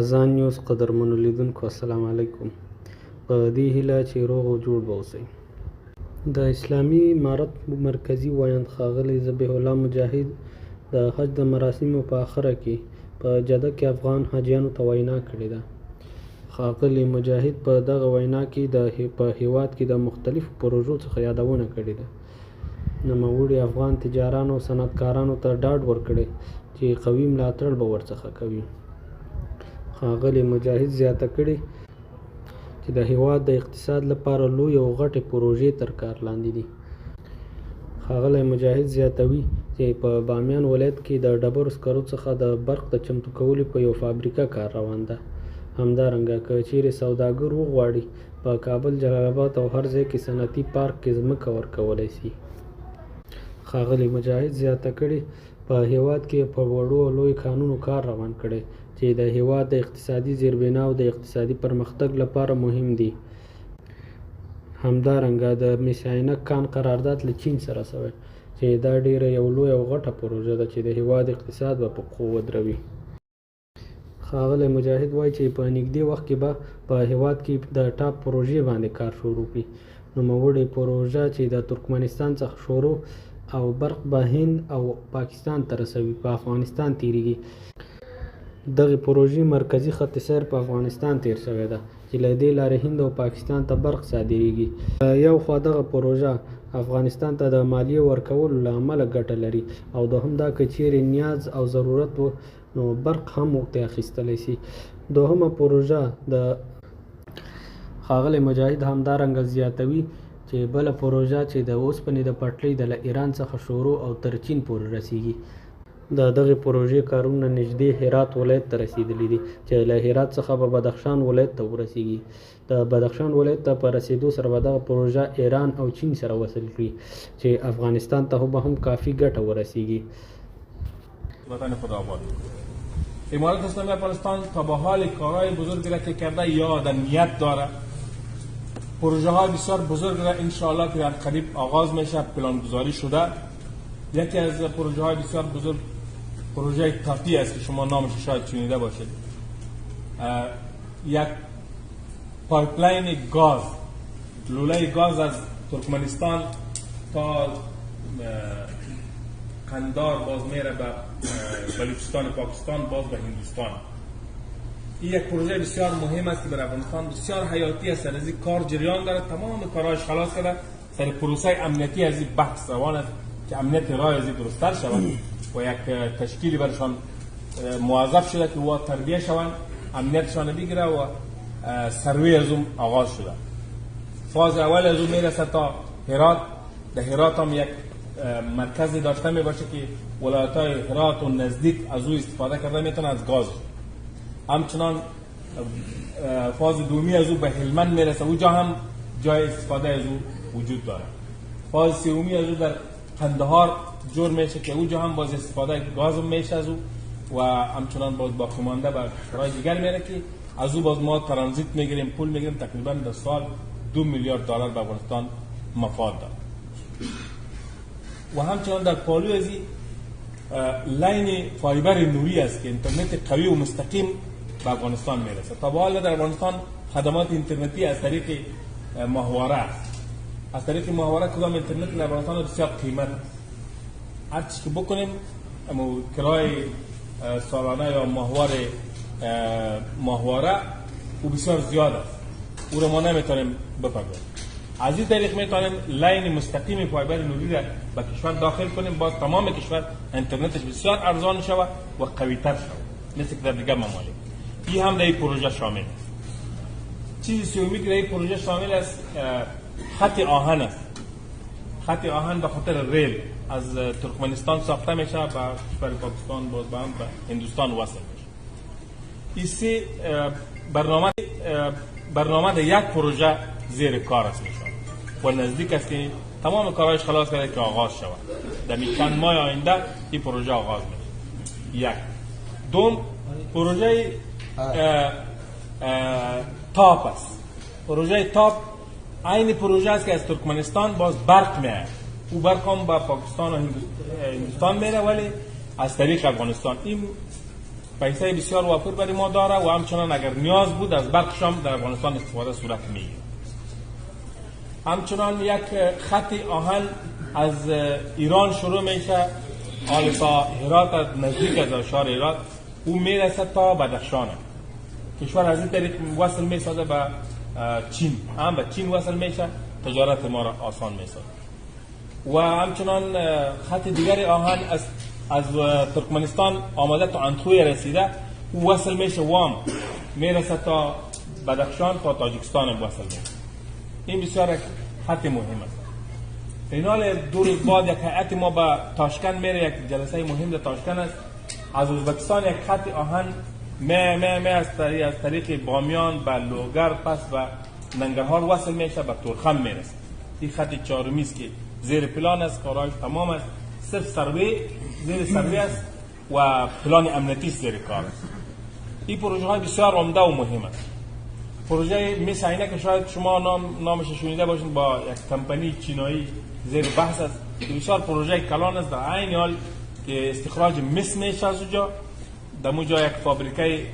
اذان نیوز قدرمنو لیدونکو السلام علیکم. په دې هیله چې روغ او جوړ به اوسئ. د اسلامي امارت مرکزي ویاند ښاغلی ذبیح الله مجاهد د حج د مراسمو په اخره کې په جده کې افغان حاجیانو ته وینا کړې ده. ښاغلی مجاهد په دغه وینا کې په هیواد کې د مختلفو پروژو څخه یادونه کړې ده. نوموړي افغان تجارانو او صنعتکارانو ته ډاډ ورکړی چې قوي ملاتړ به ورڅخه کوي. ښاغلی مجاهد زیاته کړې چې د هیواد د اقتصاد لپاره لوی او غټې پروژې تر کار لاندې دي. ښاغلی مجاهد زیاتوي چې په بامیان ولایت کې د ډبرو سکرو څخه د برق د چمتو کولو په یو فابریکه کار روان ده. همدارنګه که چیرې سوداګر وغواړي په کابل، جلال آباد او هر ځای کې صنعتي پارک کې ځمکه ورکولی شي. ښاغلی مجاهد زیاته کړې په هیواد کې په وړو او لوی کانونو کار روان کړی چې د هیواد د اقتصادي زیربنا او د اقتصادي پرمختګ لپاره مهم دي. همدارنګه د مس عینک کان قرارداد له چین سره شوی چې دا ډیره یو لوی او غټه پروژه ده چې د هیواد اقتصاد به په پښو ودروي. ښاغلی مجاهد وایي چې په نږدې وخت کې به په هیواد کې د ټاپ پروژې باندې کار شروع کړي. نوموړې پروژه چې د ترکمنستان څخه شروع او برق به هند او پاکستان ته رسوي په افغانستان تیریږي. دغه پروژې مرکزي خط سیر په افغانستان تیر شوی ده چې له دې لارې هند او پاکستان ته برق صادریږي. یو خوا دغه پروژه افغانستان ته د مالیې ورکولو له امله ګټه لري او دوهم دا که چیرې نیاز او ضرورت و نو برق هم ورته اخیستلی شي. دوهمه پروژه د ښاغلی مجاهد همدارنګه زیاتوي چې بله پروژه چې د اوسپنې د پټلۍ د له ایران څخه شروع او تر چین پورې رسیږي. د دغې پروژې کارونه نږدې هرات ولایت ته رسیدلی دي چې له هرات څخه به بدخشان ولایت ته ورسیږي. د بدخشان ولایت ته په رسیدو سره به دغه پروژه ایران او چین سره وصل کړي چې افغانستان ته به هم کافی ګټه ورسیږي. وطن خدا آباد. امارت اسلامی افغانستان تا به حال کارهای بزرگی را که کرده یا در نیت داره، پروژه های بسیار بزرگ را انشاءالله که در قریب آغاز میشه، پلانگذاری شده. یکی از پروژه های بسیار بزرگ پروژه تاپی است که شما نامش شاید شنیده باشید. یک پایپلاین گاز، لوله گاز از ترکمنستان تا قندار باز میره به بلوچستان پاکستان، باز به هندوستان. این یک پروژه بسیار مهم است که برای افغانستان بسیار حیاتی است. از این کار جریان داره، تمام کارهاش خلاص کرده. سر پروسه امنیتی از این بحث روان است که امنیت راه از این درست‌تر شود و یک تشکیلی برشان موظف شده که او تربیه شوند، امنیتشان بگیره و سروی از اون آغاز شده. فاز اول از اون میرسه تا هرات. در هرات هم یک مرکزی داشته می باشه که ولایت‌های هرات و نزدیک از او استفاده کرده میتونن از گاز. همچنان فاز دومی از او به هلمند میرسه، اونجا هم جای استفاده از او وجود داره. فاز سومی از او در قندهار جور میشه که اونجا هم باز استفاده گاز میشه از او و همچنان باز با کمانده به کشورهای دیگر میره که از او باز ما ترانزیت میگیریم، پول میگیریم. تقریبا در سال 2 میلیارد دلار به افغانستان مفاد داره. و همچنان در پالو از لین فایبر نوری است که اینترنت قوی و مستقیم به افغانستان میرسه. تا به حال در افغانستان خدمات اینترنتی از طریق ماهواره است. از طریق ماهواره کدام اینترنت در افغانستان بسیار قیمت است. هر چی که بکنیم اما کرای سالانه یا ماهواره او بسیار زیاد است. او را ما نمیتونیم بپردازیم. از این طریق میتونیم لین مستقیم فایبر نوری را به کشور داخل کنیم، باز تمام کشور اینترنتش بسیار ارزان شود و قوی‌تر شود مثل که در دیگر ممالک. این هم در این پروژه شامل است. چیزی سومی که در این پروژه شامل است خط آهن است. خط آهن به خاطر ریل از ترکمنستان ساخته میشه به کشور پاکستان، باز به هندوستان وصل میشه. این سه برنامه در یک پروژه زیر کار است میشه و نزدیک است که تمام کارهایش خلاص کرده که آغاز شود. در چند ماه آینده این پروژه آغاز میشه. یک. دوم پروژه تاپ است. پروژه تاپ این پروژه است که از ترکمنستان باز برق میاد. او برق هم با پاکستان و هندوستان میره ولی از طریق افغانستان. این پیسه بسیار وافر برای ما داره و همچنان اگر نیاز بود از برقش هم در افغانستان استفاده صورت میگیره. همچنان یک خط آهن از ایران شروع میشه حال تا هرات، نزدیک از شهر هرات او میرسه تا بدخشان. کشور از این طریق وصل میسازه به چین، هم به چین وصل میشه، تجارت ما را آسان میسازه. و همچنان خط دیگری آهن از ترکمنستان آمده تا انتوی رسیده، او وصل میشه وام، میرسه تا بدخشان، تا تاجیکستان هم وصل میشه. این بسیار خط مهم است. این حال 2 روز بعد یک هیئت ما به تاشکند میره، یک جلسه مهم در تاشکند است. از ازبکستان یک خط آهن از طریق بامیان به لوگر پس و ننگرهار وصل میشه، به تورخم میرسه. این خط 4می است که زیر پلان است، کارایش تمام است، صرف سروی زیر سروی است و پلان امنیتی زیر کار است. این پروژه های بسیار عمده و مهم است. پروژه مثل اینه که شاید شما نامش شنیده باشید، با یک کمپانی چینایی زیر بحث است که بسیار پروژه کلان است. در عین حال که استخراج مس میشه از اونجا، در اونجا یک فابریکه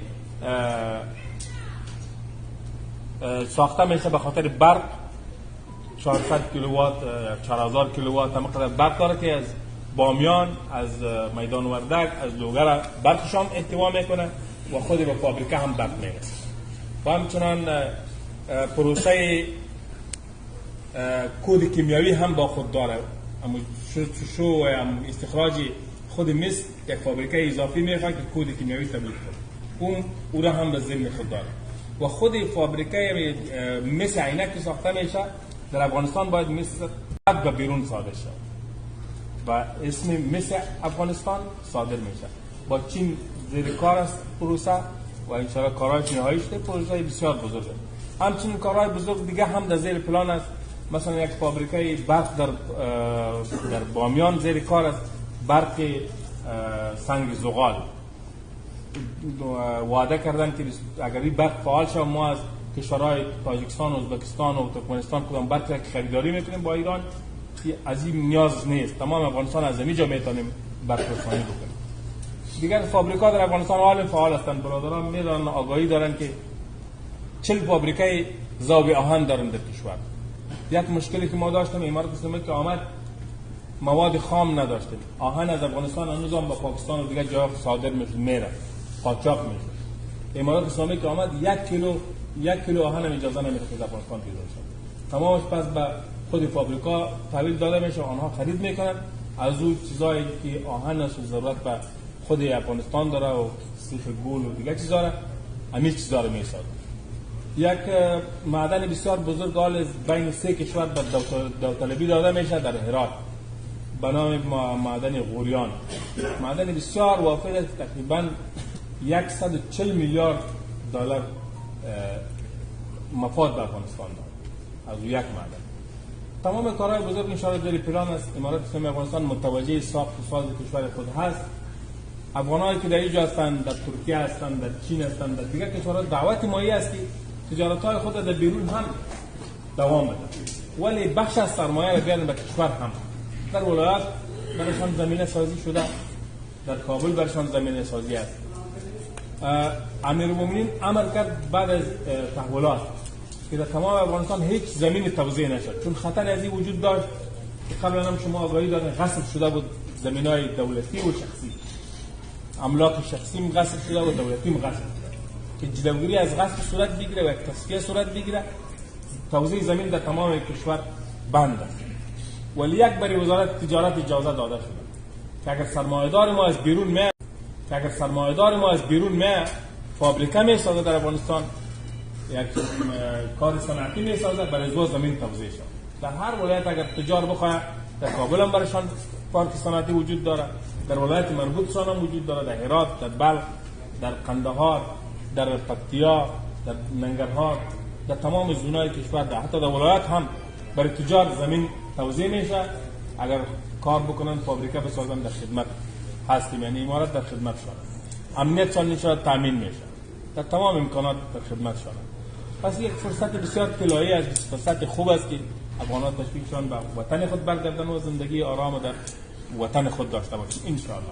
ساخته میشه به خاطر برق. 400 کیلووات 4000 کیلووات هم قدر برق داره که از بامیان، از میدان وردک، از لوگر برقش هم احتوا میکنه و خود به فابریکه هم برق میرسه. و همچنان پروسه کود کیمیاوی هم با خود داره. شو و استخراج خود مس یک فابریکه اضافی میخواد که کود کیمیاوی تولید کنه، اون را هم به ضمن خود داره. و خود فابریکه مس عینک که ساخته میشه در افغانستان باید مس به بیرون صادر شد و اسم مس افغانستان صادر میشه. با چین زیر کار است پروسه و انشاءالله کارهایش نهایی شده. پروژه بسیار بزرگه. همچنین کارهای بزرگ دیگه هم در زیر پلان است. مثلا یک فابریکه برق در بامیان زیر کار است، برق سنگ زغال. وعده کردن که اگر این برق فعال شد ما از کشورهای تاجیکستان و ازبکستان و ترکمنستان کدام برق را خریداری میکنیم با ایران، از این نیاز نیست. تمام افغانستان از اینجا میتونیم برق رسانی بکنیم. دیگر فابریکات در افغانستان حال فعال هستند. برادران میدونن، آگاهی دارن که 40 فابریکه ذوب آهن دارند در کشور. یک مشکلی که ما داشتیم امارات اسلامی که آمد مواد خام نداشتیم. آهن از افغانستان هنوز هم به پاکستان و دیگر جاها صادر میره، قاچاق میشه. امارات اسلامی که آمد یک کیلو آهن هم اجازه نمیده که از افغانستان پیدا شه. تمامش پس به خود فابریکا تحویل داده میشه، آنها خرید میکنن. از اون چیزایی که آهن است ضرورت به خود افغانستان داره و سیخ گل و دیگر چیزا را همین چیزا رو میسازه. یک معدن بسیار بزرگ حال بین 3 کشور به داوطلبی داده میشه در هرات به نام معدن غوریان. معدن بسیار وافر است، تقریبا 140 میلیارد دلار مفاد به افغانستان داره از یک معدن. تمام کارهای بزرگ انشاءالله در پلان است. امارات اسلامی افغانستان متوجه ساخت و ساز کشور خود هست. افغانایی که در اینجا هستند، در ترکیه هستند، در چین هستند، در دیگر کشورها دعوت مایی است که تجارت‌های خود در بیرون هم دوام بده، ولی بخش از سرمایه را بیارن به کشور هم. در ولایات برشان زمینه سازی شده، در کابل برشان زمینه سازی است. امیرالمومنین امر کرد بعد از تحولات که در تمام افغانستان هیچ زمین توزیع نشد، چون خطر از این وجود داشت که قبلا هم شما آگاهی دارید غصب شده بود زمینای دولتی و شخصی، املاک شخصی غصب شده و دولتی غصب شده که جلوگیری از غصب صورت بگیره و تصفیه صورت بگیره. توزیع زمین در تمام کشور بند است، ولی یک بری وزارت تجارت اجازه داده شده که اگر سرمایه‌دار ما از بیرون میاد فابریکه میسازه در افغانستان، یک کار صنعتی میسازه، برای زو زمین توزیع شد. در هر ولایت اگر تجار بخواه، در کابل هم برایشان پارک صنعتی وجود داره، در ولایت مربوطشان هم وجود داره، در هرات، در بلخ، در قندهار، در پکتیا، در ننگرهار، در تمام زونای کشور، در حتی در ولایت هم برای تجار زمین توزیع میشه. اگر کار بکنن فابریکه بسازن در خدمت هستیم، یعنی امارات در خدمت شده، امنیتشان نشد تامین میشه، در تمام امکانات در خدمت شده. پس یک فرصت بسیار طلایی است، فرصت خوب است که افغانات تشویقشان به وطن خود برگردن و زندگی آرام در وطن خود داشته باشند ان شاء الله.